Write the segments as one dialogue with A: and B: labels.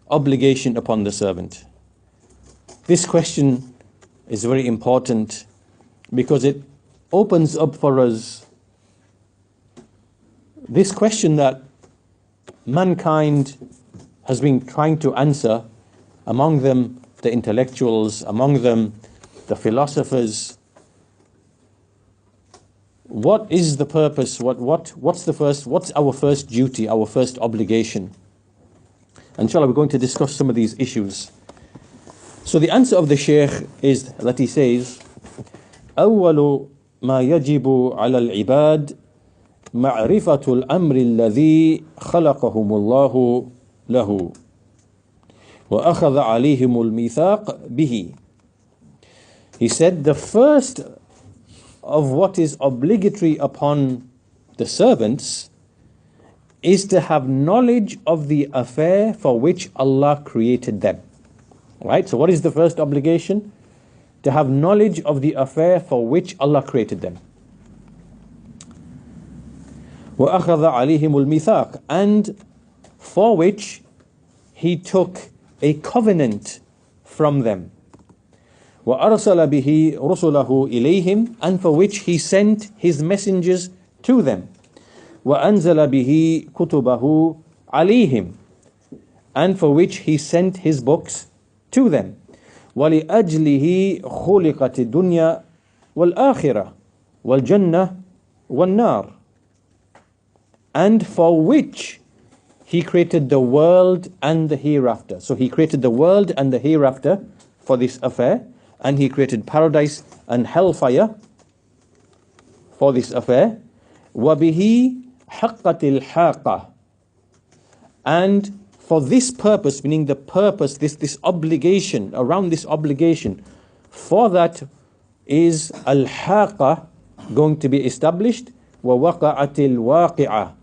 A: obligation upon the servant? This question is very important because it opens up for us this question that mankind has been trying to answer, among them the intellectuals, among them the philosophers. What is the purpose? What's our first duty, our first obligation? Inshallah, we're going to discuss some of these issues. So the answer of the Shaykh is that he says, أول ما يجب على العباد معرفة الأمر الذي خلقهم الله له وأخذ عليهم الميثاق به. He said the first of what is obligatory upon the servants is to have knowledge of the affair for which Allah created them. Right? So what is the first obligation? To have knowledge of the affair for which Allah created them. وَأَخَذَ عَلَيْهِمُ الْمِيثَاقِ, and for which He took a covenant from them. وَأَرْسَلَ بِهِ رُسُلَهُ إِلَيْهِمْ, and for which He sent His messengers to them. وَأَنزَلَ بِهِ كُتُبَهُ عَلَيْهِمْ, and for which He sent His books to them. وَلِأَجْلِهِ خُلِقَتِ الدُّنْيَا وَالْآخِرَةِ وَالْجَنَّةِ وَالنَّارِ, and for which He created the world and the hereafter. So He created the world and the hereafter for this affair, and He created paradise and hellfire for this affair. وَبِهِ حَقَّةِ الْحَاقَةِ, and for this purpose, meaning the purpose, this obligation, around this obligation, for that is al-haqa going to be established, وَوَقَعَتِ الْوَاقِعَةِ,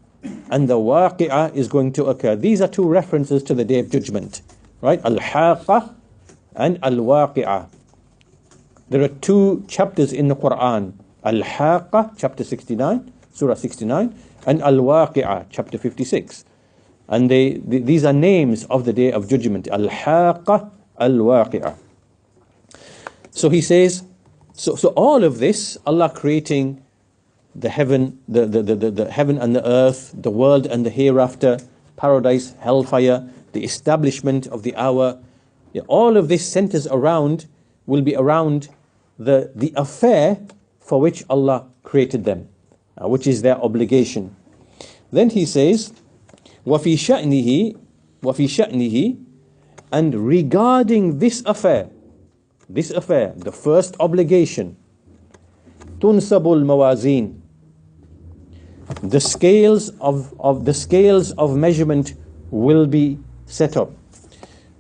A: and the waqi'ah is going to occur. These are two references to the Day of Judgment, right? Al-haqa and al-waqi'ah. There are two chapters in the Quran, Al-Haqa, chapter 69, surah 69, and Al-Waqi'ah, chapter 56. And these are names of the Day of Judgment, Al-Haqa, Al-Waqi'ah. So he says, so all of this, Allah creating the heaven, the heaven and the earth, the world and the hereafter, paradise, hellfire, the establishment of the hour, all of this centers around, will be around the affair for which Allah created them, which is their obligation. Then he says, وَفِي شَأْنِهِ, and regarding this affair, the first obligation, تُنْسَبُ الْمَوَازِينَ, the scales of measurement will be set up.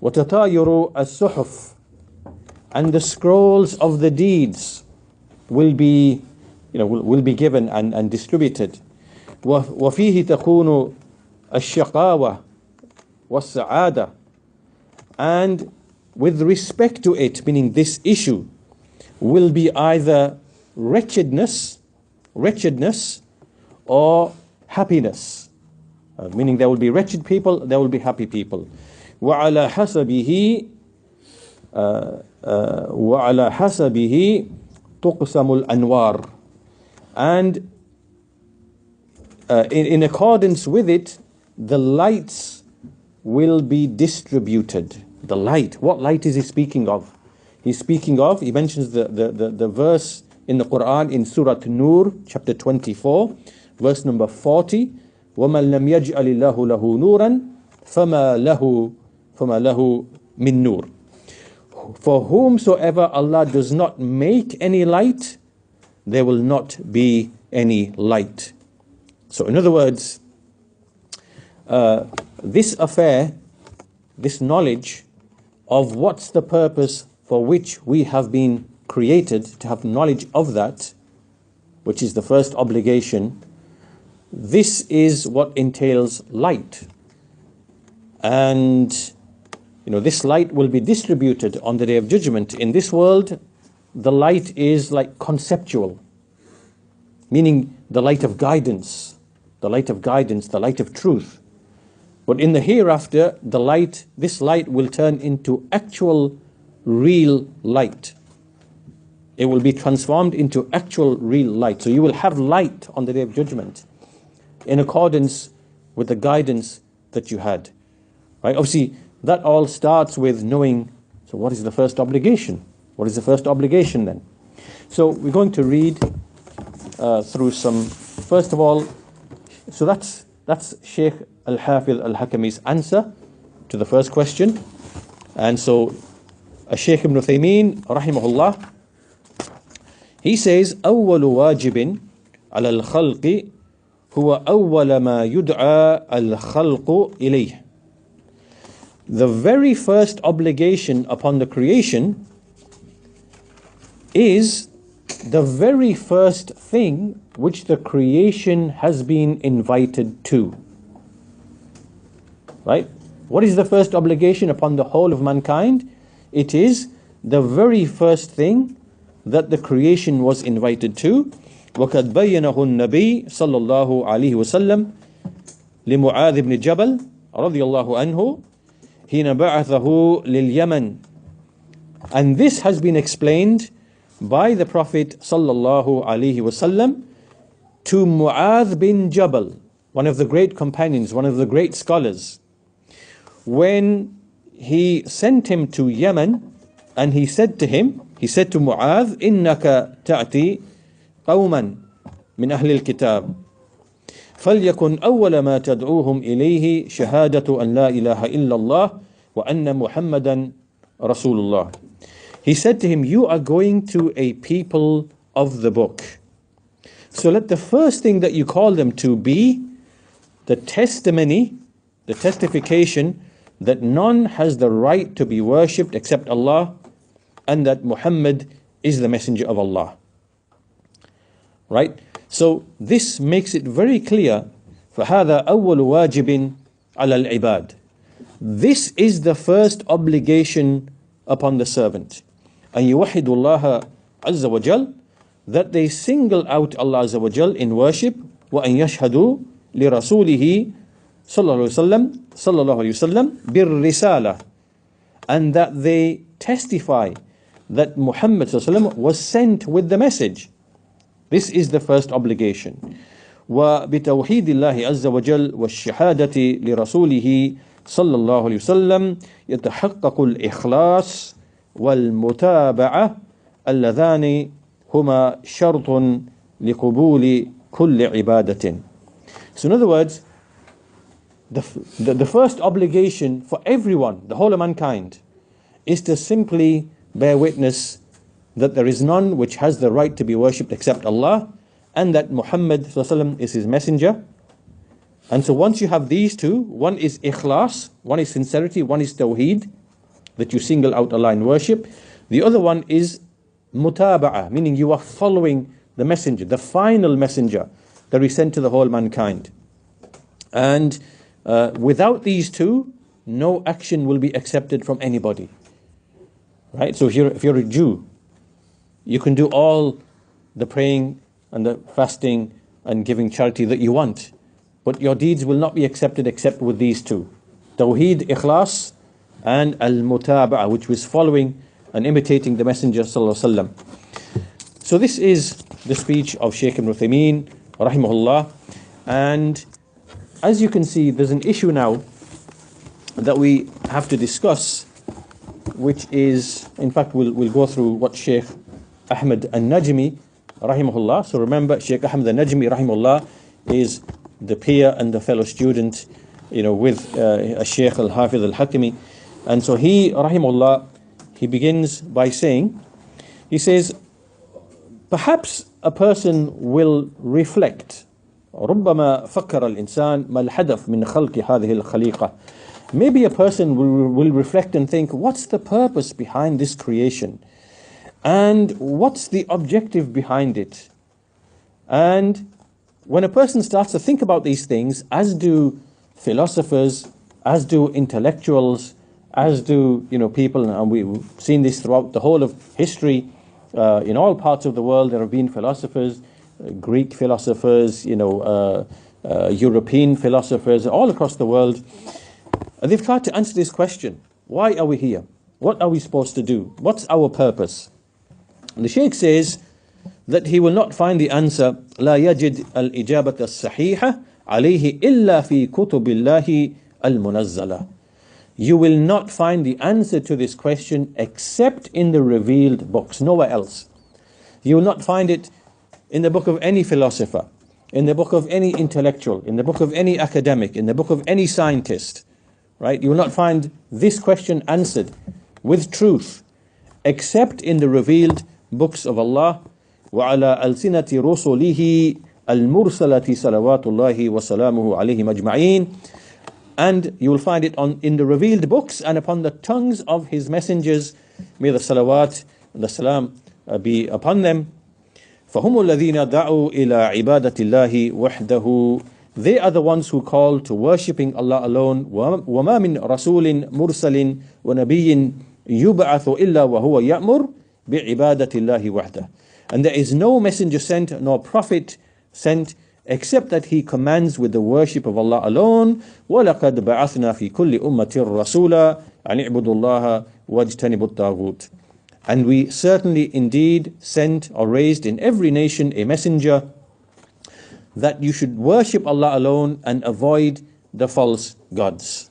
A: وَتَطَايُرُ الصُّحُفِ, and the scrolls of the deeds will be given and distributed. وَفِيهِ تَكُونُ الشَّقَاوَةِ وَالسَّعَادَةِ, and with respect to it, meaning this issue, will be either wretchedness or happiness. Meaning there will be wretched people, there will be happy people. وَعَلَى حَسَبِهِ تُقْسَمُ الْأَنْوَارِ, and in accordance with it, the lights will be distributed. The light, what light is he speaking of? He mentions the verse in the Quran in Surah Nur, chapter 24, verse number 40. وَمَنْ لَمْ يَجْعَلِ اللَّهُ لَهُ نُورًا فَمَا لَهُ مِن نُور. For whomsoever Allah does not make any light, there will not be any light. So in other words, this affair, this knowledge of what's the purpose for which we have been created, to have knowledge of that, which is the first obligation, this is what entails light. And this light will be distributed on the Day of Judgment. In this world, the light is like conceptual, meaning the light of guidance, the light of truth. But in the hereafter, this light will turn into actual, real light. It will be transformed into actual, real light. So you will have light on the Day of Judgment in accordance with the guidance that you had. Right? Obviously, that all starts with knowing, so what is the first obligation? What is the first obligation then? So we're going to read through some, first of all, so that's Shaykh Al-Hafidh Al-Hakami's answer to the first question. And so Shaykh Ibn Uthaymeen rahimahullah, he says, أول واجب على الخلق هو أول ما يدعى الخلق إليه. The very first obligation upon the creation is the very first thing which the creation has been invited to. Right? What is the first obligation upon the whole of mankind? It is the very first thing that the creation was invited to. وَقَدْ بَيَّنَهُ النَّبِي صلى الله عليه وسلم لمعاذ بن جبل رضي الله عنه حين بعثه لليمن. And this has been explained by the Prophet sallallahu alaihi wasallam to Mu'adh bin Jabal, one of the great companions, one of the great scholars, when he sent him to Yemen, and he said to Mu'adh, إِنَّكَ تَأْتِي قَوْمًا مِنْ أَهْلِ الْكِتَابِ فَلْيَكُنْ أَوَّلَ مَا تَدْعُوهُمْ إِلَيْهِ شَهَادَةُ أَنْ لَا إِلَهَ إِلَّا اللَّهِ وَأَنَّ مُحَمَّدًا رَسُولُ اللَّهِ. He said to him, you are going to a people of the book. So let the first thing that you call them to be the testimony, the testification that none has the right to be worshipped except Allah, and that Muhammad is the messenger of Allah. Right? So this makes it very clear. فَهَذَا أَوَّلُ وَاجِبٍ عَلَى الْعِبَادِ. This is the first obligation upon the servant. أن يوحدوا الله عز وجل, that they single out Allah عز وجل in worship, وأن يشهدوا لرسوله صلى الله عليه وسلم بالرسالة, and that they testify that Muhammad صلى الله عليه وسلم was sent with the message. This is the first obligation. وبتوحيد الله عز وجل والشهادة لرسوله صلى الله عليه وسلم يتحقق الإخلاص والمتابعة اللذان هما شرط لقبول كل عبادة. So in other words, the first obligation for everyone, the whole of mankind, is to simply bear witness that there is none which has the right to be worshipped except Allah, and that Muhammad ﷺ is his messenger. And so once you have these two, one is ikhlas, one is sincerity, one is tawhid, that you single out Allah in worship. The other one is mutaba'ah, meaning you are following the messenger, the final messenger that he sent to the whole mankind. And without these two, no action will be accepted from anybody. Right? So if you're a Jew, you can do all the praying and the fasting and giving charity that you want, but your deeds will not be accepted except with these two: Tawhid, Ikhlas, and Al-Mutaba'ah, which was following and imitating the Messenger Sallallahu Alaihi Wasallam. So this is the speech of Shaykh Ibn Uthaymeen rahimahullah. And as you can see, there's an issue now that we have to discuss, which is, in fact, we'll go through what Shaykh Ahmed Al-Najmi rahimahullah. So remember, Shaykh Ahmed Al-Najmi rahimahullah is the peer and the fellow student, with Shaykh Al-Hafidh Al-Hakami. And so he, rahimahullah, he begins by saying, he says, perhaps a person will reflect, ربما فكر الإنسان ما الهدف من خلق هذه الخليقة. Maybe a person will reflect and think, what's the purpose behind this creation? And what's the objective behind it? And when a person starts to think about these things, as do philosophers, as do intellectuals, as do people, and we've seen this throughout the whole of history, in all parts of the world there have been philosophers, Greek philosophers, European philosophers, all across the world. And they've tried to answer this question. Why are we here? What are we supposed to do? What's our purpose? And the Shaykh says that he will not find the answer لا يجد الإجابة الصحيحة عليه إلا في كتب الله المنزلة. You will not find the answer to this question except in the revealed books, nowhere else. You will not find it in the book of any philosopher, in the book of any intellectual, in the book of any academic, in the book of any scientist, right? You will not find this question answered with truth except in the revealed books of Allah. وعلى ألسنة رسله المرسلة صلوات الله وسلامه عليهم أجمعين. And you will find it in the revealed books and upon the tongues of his messengers. May the salawat and the salam be upon them. فهم الذين دعوا إلى عبادة الله وحده. They are the ones who call to worshipping Allah alone. وما من رسول مرسل ونبي يبعث إلا وهو يأمر بعبادة الله وحده. And there is no messenger sent nor prophet sent except that he commands with the worship of Allah alone. وَلَقَدْ بَعَثْنَا فِي كُلِّ أُمَّةٍ رَسُولًا أَنِ اعْبُدُوا اللَّهَ وَاجْتَنِبُوا الطَّاغُوتَ. And we certainly indeed sent or raised in every nation a messenger that you should worship Allah alone and avoid the false gods.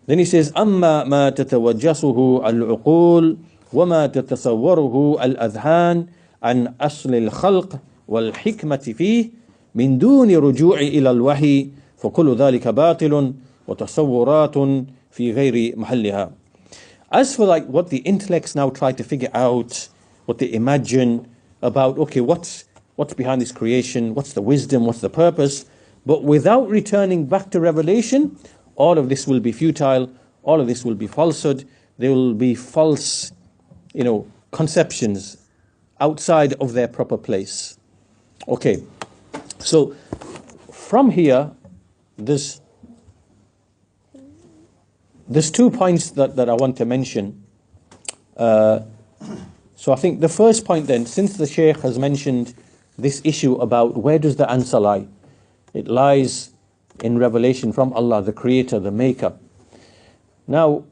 A: Then he says, أَمَّا مَا تَتَوَجَّسُهُ الْعُقُولُ وَمَا تَتَصَوَّرُهُ الْأَذْهَانُ عَنْ أَصْلِ الْخَلْقِ وَالْحِكْمَةِ فِيهِ من دون رجوع إلى الوحي فكل ذلك باطل وتصورات في غير محلها. As for like what the intellects now try to figure out, what they imagine about, okay, what's behind this creation, what's the wisdom, what's the purpose, but without returning back to revelation, all of this will be futile, all of this will be falsehood, there will be false, conceptions outside of their proper place. Okay. So, from here, there's 2 points that I want to mention. So I think the first point then, since the Shaykh has mentioned this issue about where does the answer lie? It lies in revelation from Allah, the Creator, the Maker. Now,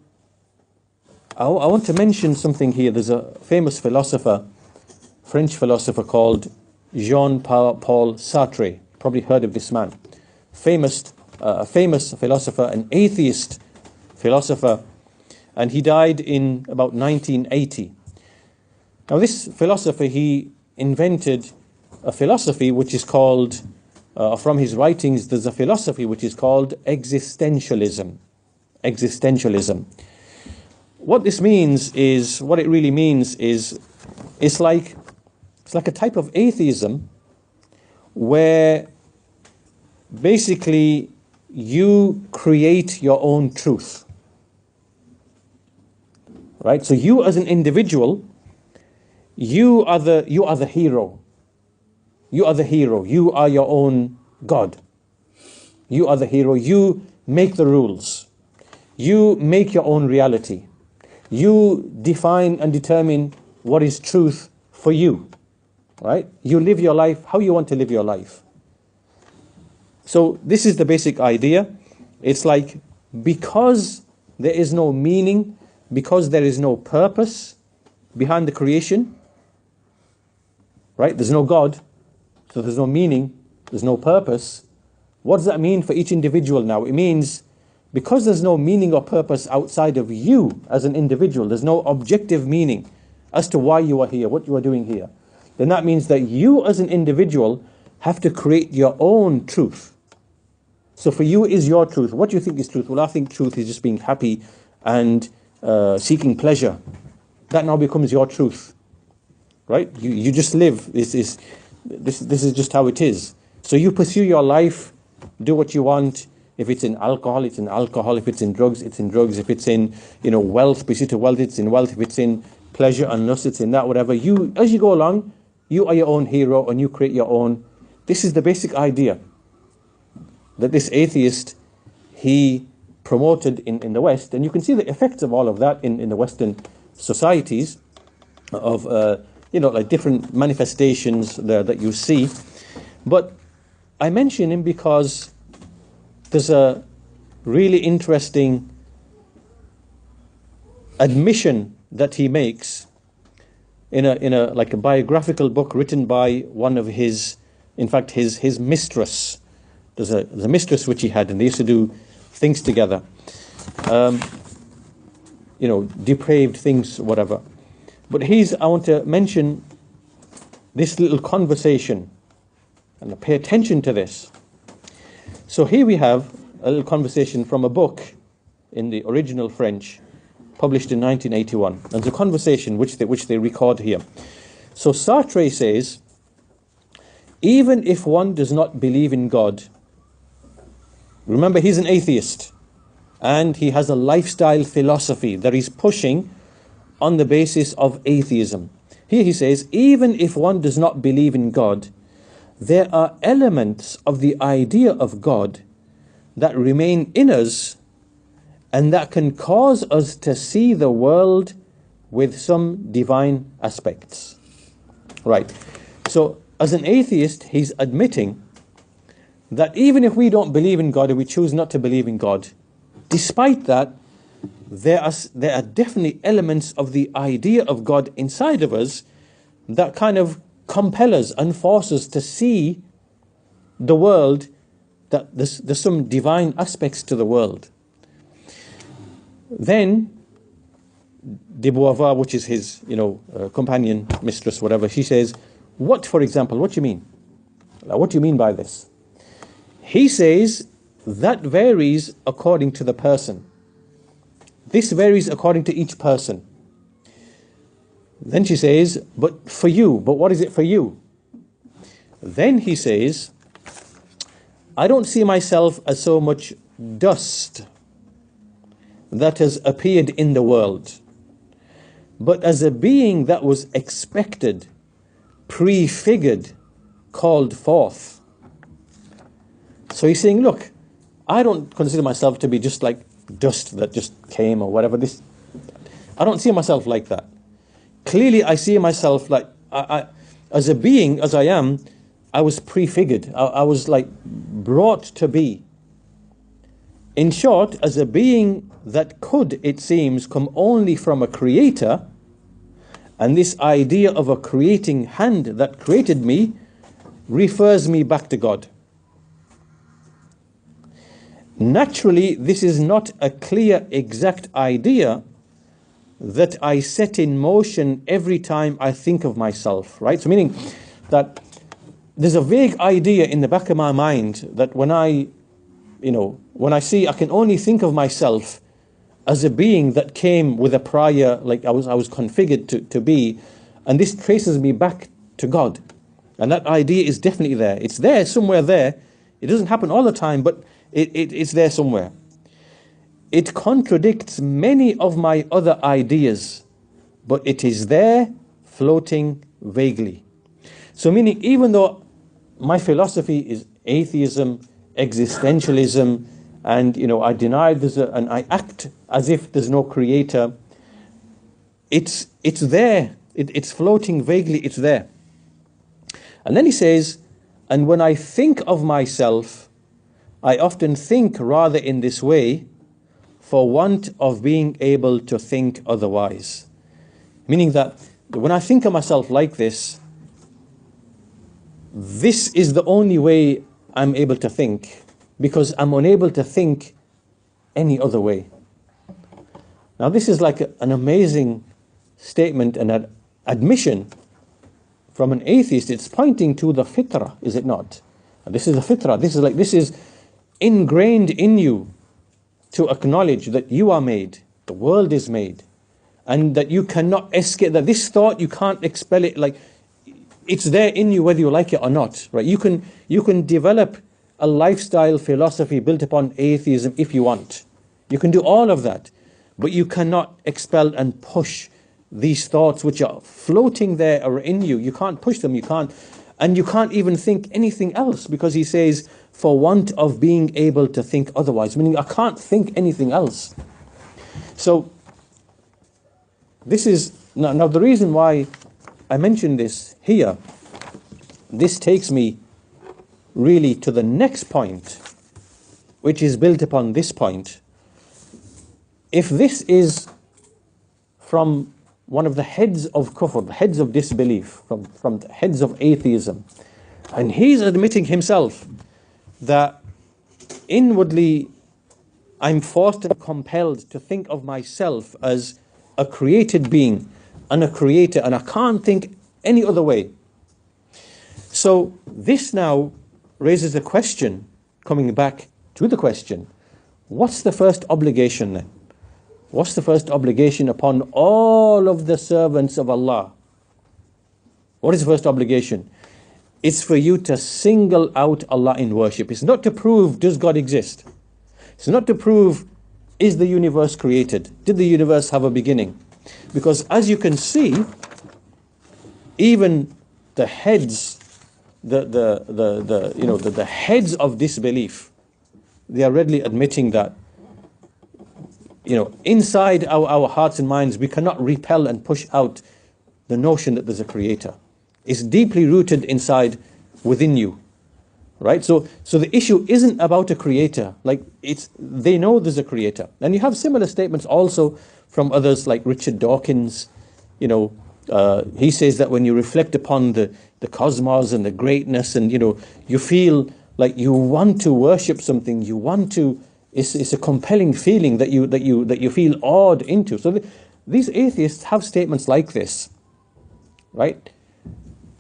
A: I want to mention something here. There's a famous philosopher, French philosopher called Jean-Paul Sartre. Probably heard of this man. A famous philosopher, an atheist philosopher, and he died in about 1980. Now this philosopher, he invented a philosophy which is called, from his writings, there's a philosophy which is called existentialism. Existentialism. What this means is, what it really means is, it's like a type of atheism where basically you create your own truth. Right? So you as an individual, you are the hero. You are the hero. You are your own God. You are the hero. You make the rules. You make your own reality. You define and determine what is truth for you. Right? You live your life how you want to live your life. So this is the basic idea. It's like, because there is no meaning, because there is no purpose behind the creation, right? There's no God, so there's no meaning, there's no purpose. What does that mean for each individual now? It means, because there's no meaning or purpose outside of you as an individual, there's no objective meaning as to why you are here, what you are doing here, then that means that you as an individual have to create your own truth. So for you is your truth. What do you think is truth? Well, I think truth is just being happy and seeking pleasure. That now becomes your truth. Right? You just live. This is just how it is. So you pursue your life, do what you want. If it's in alcohol, it's in alcohol. If it's in drugs, it's in drugs. If it's in wealth, pursuit of wealth, it's in wealth. If it's in pleasure and lust, it's in that, whatever. You, as you go along, you are your own hero and you create your own. This is the basic idea that this atheist, he promoted in the West. And you can see the effects of all of that in the Western societies of, like different manifestations there that you see. But I mention him because there's a really interesting admission that he makes in a like a biographical book written by one of his, in fact his mistress. There's a mistress which he had, and they used to do things together, depraved things, whatever. But I want to mention this little conversation, and pay attention to this. So here we have a little conversation from a book in the original French, published in 1981. And the conversation which they record here. So Sartre says, even if one does not believe in God, remember he's an atheist, and he has a lifestyle philosophy that he's pushing on the basis of atheism. Here he says, even if one does not believe in God, there are elements of the idea of God that remain in us and that can cause us to see the world with some divine aspects. Right. So as an atheist, he's admitting that even if we don't believe in God, or we choose not to believe in God, despite that, there are definitely elements of the idea of God inside of us that kind of compel us and force us to see the world, that there's some divine aspects to the world. Then de Beauvoir, which is his companion, mistress, whatever, she says, what, for example, what do you mean? What do you mean by this? He says that varies according to the person. This varies according to each person. Then she says, but what is it for you? Then he says, I don't see myself as so much dust that has appeared in the world, but as a being that was expected, prefigured, called forth. So he's saying, look, I don't consider myself to be just like dust that just came or whatever. I don't see myself like that. Clearly I see myself like, I as a being, as I am, I was prefigured. I was like brought to be. In short, as a being that could, it seems, come only from a creator, and this idea of a creating hand that created me refers me back to God. Naturally, this is not a clear, exact idea that I set in motion every time I think of myself, right? So meaning that there's a vague idea in the back of my mind that when I see, I can only think of myself as a being that came with a prior, like I was configured to be, and this traces me back to God. And that idea is definitely there. It's there, somewhere there. It doesn't happen all the time, but it's there somewhere. It contradicts many of my other ideas, but it is there, floating vaguely. So meaning, even though my philosophy is atheism, existentialism, and I deny and I act as if there's no creator, it's there. It's floating vaguely, it's there. And then he says, and when I think of myself, I often think rather in this way, for want of being able to think otherwise. Meaning that when I think of myself like this is the only way I'm able to think, because I'm unable to think any other way. Now this is like an amazing statement and an admission from an atheist. It's pointing to the fitra, is it not? And this is the fitra. This is ingrained in you, to acknowledge that you are made, the world is made, and that you cannot escape, that this thought, you can't expel it, like it's there in you whether you like it or not, right? You can develop a lifestyle philosophy built upon atheism if you want. You can do all of that, but you cannot expel and push these thoughts which are floating there or in you. You can't push them, and you can't even think anything else, because he says, for want of being able to think otherwise, meaning I can't think anything else. So this is now the reason why I mention this here. This takes me really to the next point, which is built upon this point, if this is from one of the heads of kufr, the heads of disbelief, from the heads of atheism, and he's admitting himself that inwardly I'm forced and compelled to think of myself as a created being and a creator, and I can't think any other way. So this now raises a question, coming back to the question, what's the first obligation then? What's the first obligation upon all of the servants of Allah? What is the first obligation? It's for you to single out Allah in worship. It's not to prove, does God exist? It's not to prove, is the universe created? Did the universe have a beginning? Because as you can see, even the heads, the heads of disbelief, they are readily admitting that, inside our hearts and minds, we cannot repel and push out the notion that there's a creator. It's deeply rooted inside within you, right? So the issue isn't about a creator. They know there's a creator. And you have similar statements also from others like Richard Dawkins. He says that when you reflect upon the cosmos and the greatness, and you feel like you want to worship something, you want to. It's a compelling feeling that you feel awed into. So these atheists have statements like this, right?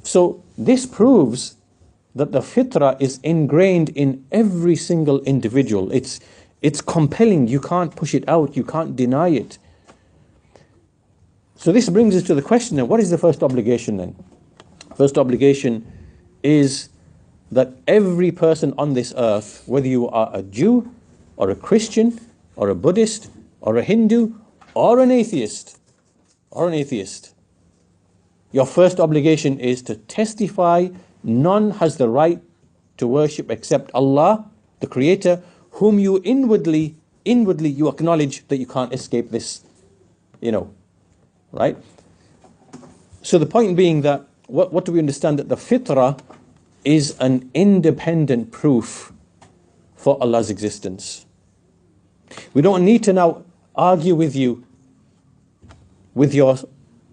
A: So this proves that the fitra is ingrained in every single individual. It's compelling. You can't push it out. You can't deny it. So this brings us to the question then, what is the first obligation then? First obligation is that every person on this earth, whether you are a Jew, or a Christian, or a Buddhist, or a Hindu, or an atheist, your first obligation is to testify none has the right to worship except Allah, the Creator, whom you inwardly you acknowledge that you can't escape this, right? So the point being that, what do we understand? That the fitra is an independent proof for Allah's existence. We don't need to now argue with you with your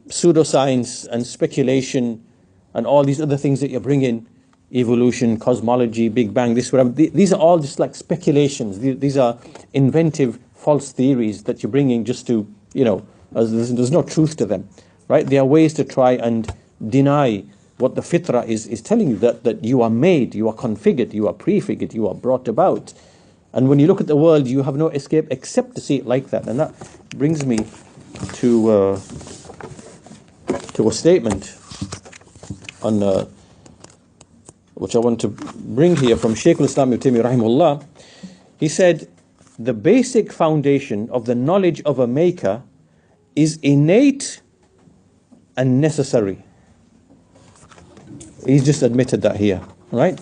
A: pseudoscience and speculation and all these other things that you bring in, evolution, cosmology, Big Bang, this, whatever. These are all just like speculations. These are inventive, false theories that you're bringing just to, there's no truth to them, right? There are ways to try and deny what the fitra is telling you, that you are made, you are configured, you are prefigured, you are brought about. And when you look at the world, you have no escape except to see it like that. And that brings me to a statement on which I want to bring here from Shaykh al-Islam ibn Taymiyyah rahimahullah. He said, the basic foundation of the knowledge of a maker is innate and necessary. He's just admitted that here, right?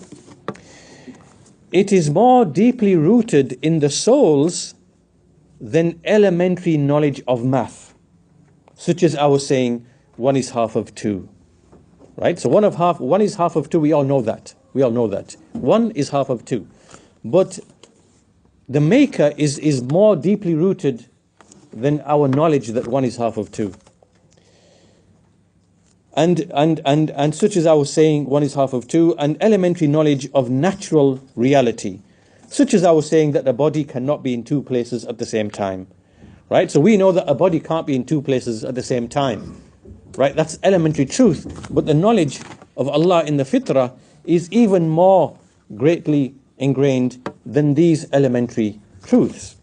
A: It is more deeply rooted in the souls than elementary knowledge of math, such as I was saying, 1 is half of 2, right? So 1 is half of 2, we all know that. 1 is half of 2. But the maker is more deeply rooted than our knowledge that 1 is half of 2. And such as I was saying, 1 is half of 2, and elementary knowledge of natural reality, such as I was saying that a body cannot be in 2 places at the same time, right? So we know that a body can't be in 2 places at the same time, right? That's elementary truth. But the knowledge of Allah in the fitrah is even more greatly ingrained than these elementary truths.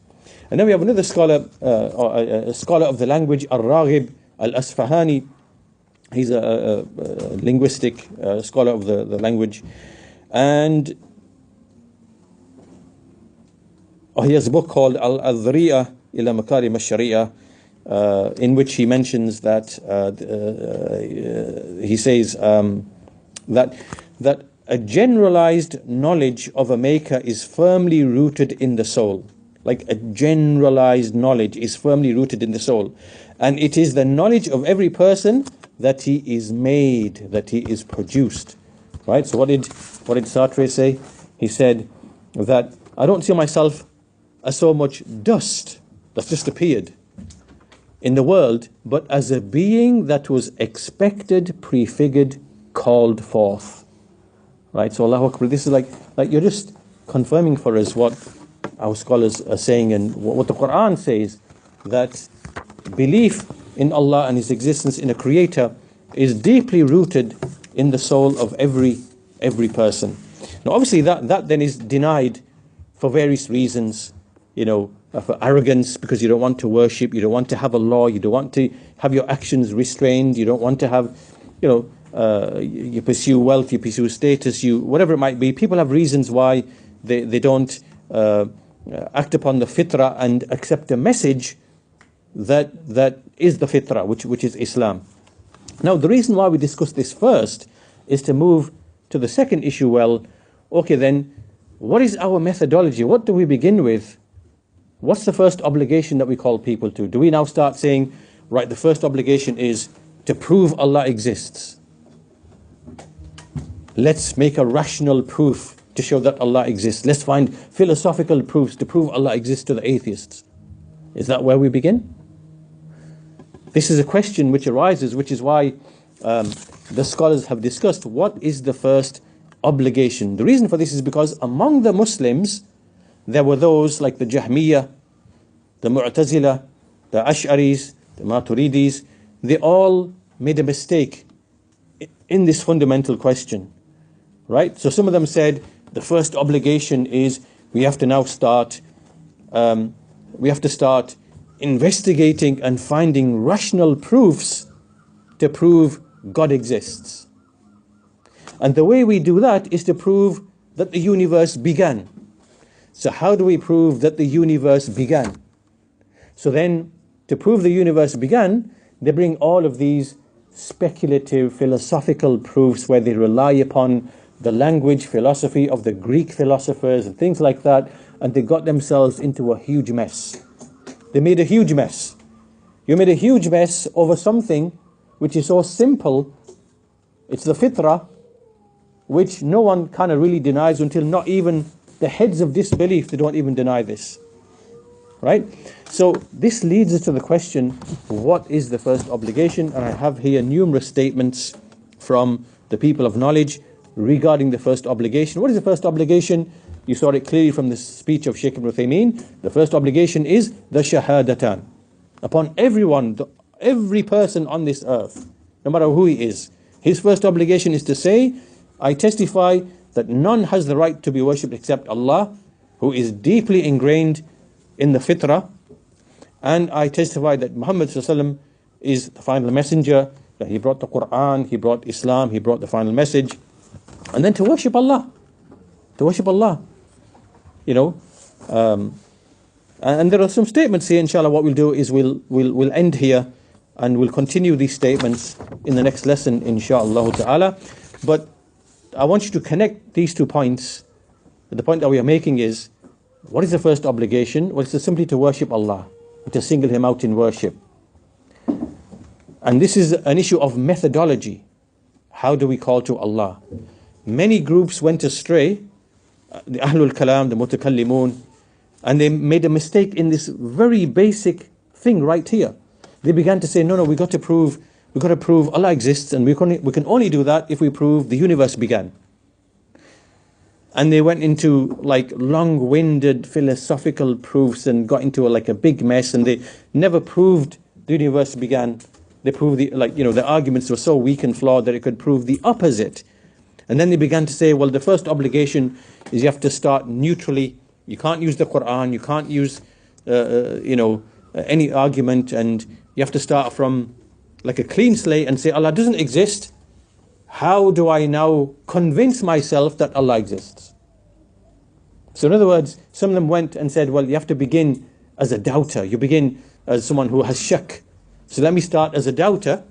A: And then we have another scholar, a scholar of the language, Al-Raghib Al-Asfahani. He's a linguistic scholar of the language, and he has a book called Al-Dhari'ah ila Makarim al-Shari'ah, in which he mentions that he says that a generalized knowledge of a maker is firmly rooted in the soul. Like a generalized knowledge is firmly rooted in the soul, and it is the knowledge of every person that he is made, that he is produced, right? So what did Sartre say? He said that I don't see myself as so much dust that's just appeared in the world, but as a being that was expected, prefigured, called forth. Right? So Allahu Akbar, this is like you're just confirming for us what our scholars are saying and what the Quran says, that belief in Allah and His existence in a creator is deeply rooted in the soul of every person. Now obviously that then is denied for various reasons, for arrogance, because you don't want to worship, you don't want to have a law, you don't want to have your actions restrained, you don't want to have, you pursue wealth, you pursue status, whatever it might be. People have reasons why they don't act upon the fitra and accept a message that is the fitra, which is Islam. Now the reason why we discuss this first is to move to the second issue. Well, okay then, what is our methodology? What do we begin with? What's the first obligation that we call people to? Do we now start saying, right, the first obligation is to prove Allah exists? Let's make a rational proof to show that Allah exists. Let's find philosophical proofs to prove Allah exists to the atheists. Is that where we begin? This is a question which arises, which is why the scholars have discussed what is the first obligation. The reason for this is because among the Muslims, there were those like the Jahmiyyah, the Mu'tazila, the Ash'aris, the Maturidis. They all made a mistake in this fundamental question, right? So some of them said the first obligation is we have to now start investigating and finding rational proofs to prove God exists. And the way we do that is to prove that the universe began. So how do we prove that the universe began? So then, to prove the universe began, they bring all of these speculative philosophical proofs where they rely upon the language, philosophy of the Greek philosophers and things like that, and they got themselves into a huge mess. They made a huge mess. You made a huge mess over something which is so simple. It's the fitra, which no one kind of really denies until not even the heads of disbelief, they don't even deny this. Right? So this leads us to the question, what is the first obligation? And I have here numerous statements from the people of knowledge regarding the first obligation. What is the first obligation? You saw it clearly from the speech of Shaykh Ibn Uthaymeen. The first obligation is the shahadatan. Upon everyone, every person on this earth, no matter who he is, his first obligation is to say, I testify that none has the right to be worshipped except Allah, who is deeply ingrained in the fitra, and I testify that Muhammad ﷺ is the final messenger, that he brought the Quran, he brought Islam, he brought the final message, and then to worship Allah. To worship Allah. And there are some statements here. Inshallah, what we'll do is we'll end here and we'll continue these statements in the next lesson, inshallah ta'ala. But I want you to connect these 2 points. The point that we are making is, what is the first obligation? Well, it's simply to worship Allah, to single Him out in worship. And this is an issue of methodology. How do we call to Allah? Many groups went astray, the Ahlul Kalam, the Mutakallimun, and they made a mistake in this very basic thing right here. They began to say, no, we've got to prove Allah exists, and we can only do that if we prove the universe began. And they went into like long-winded philosophical proofs and got into a big mess, and they never proved the universe began. They proved the arguments were so weak and flawed that it could prove the opposite. And then they began to say, well, the first obligation is you have to start neutrally. You can't use the Quran, you can't use any argument, and you have to start from like a clean slate and say Allah doesn't exist. How do I now convince myself that Allah exists? So in other words, some of them went and said, well, you have to begin as a doubter. You begin as someone who has shak. So let me start as a doubter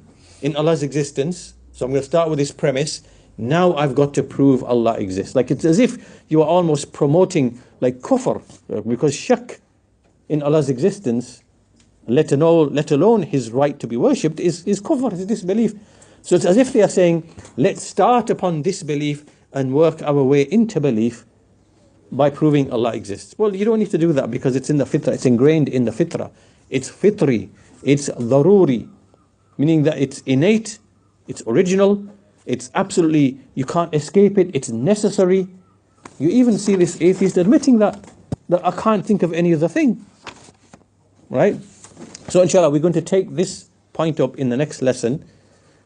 A: in Allah's existence. So I'm going to start with this premise. Now I've got to prove Allah exists. Like it's as if you are almost promoting like kufr, because shak in Allah's existence, let alone His right to be worshipped, is kufr, is disbelief. So it's as if they are saying, let's start upon disbelief and work our way into belief. by proving Allah exists. Well, you don't need to do that because it's in the fitra, it's ingrained in the fitra. It's fitri, it's daruri, meaning that it's innate, it's original, it's absolutely, you can't escape it, it's necessary. You even see this atheist admitting that I can't think of any other thing. Right? So inshallah, we're going to take this point up in the next lesson.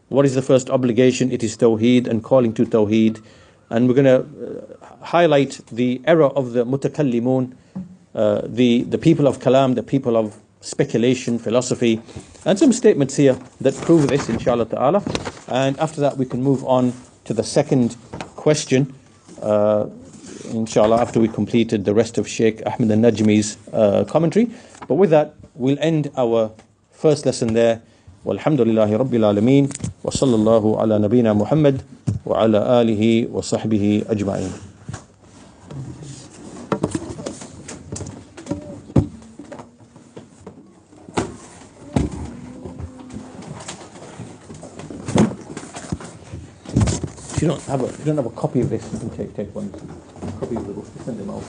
A: What is the first obligation? It is Tawhid and calling to Tawhid. And we're going to highlight the error of the mutakallimun, the people of kalam, the people of speculation, philosophy, and some statements here that prove this, inshallah ta'ala. And after that, we can move on to the second question, inshallah, after we completed the rest of Sheikh Ahmed al-Najmi's commentary. But with that, we'll end our first lesson there. Walhamdulillahi Rabbil Alameen. Wa sallallahu ala nabina Muhammad wa ala alihi wa sahbihi ajma'in. If you don't have a copy of this, you can take one copy of the book, send them out.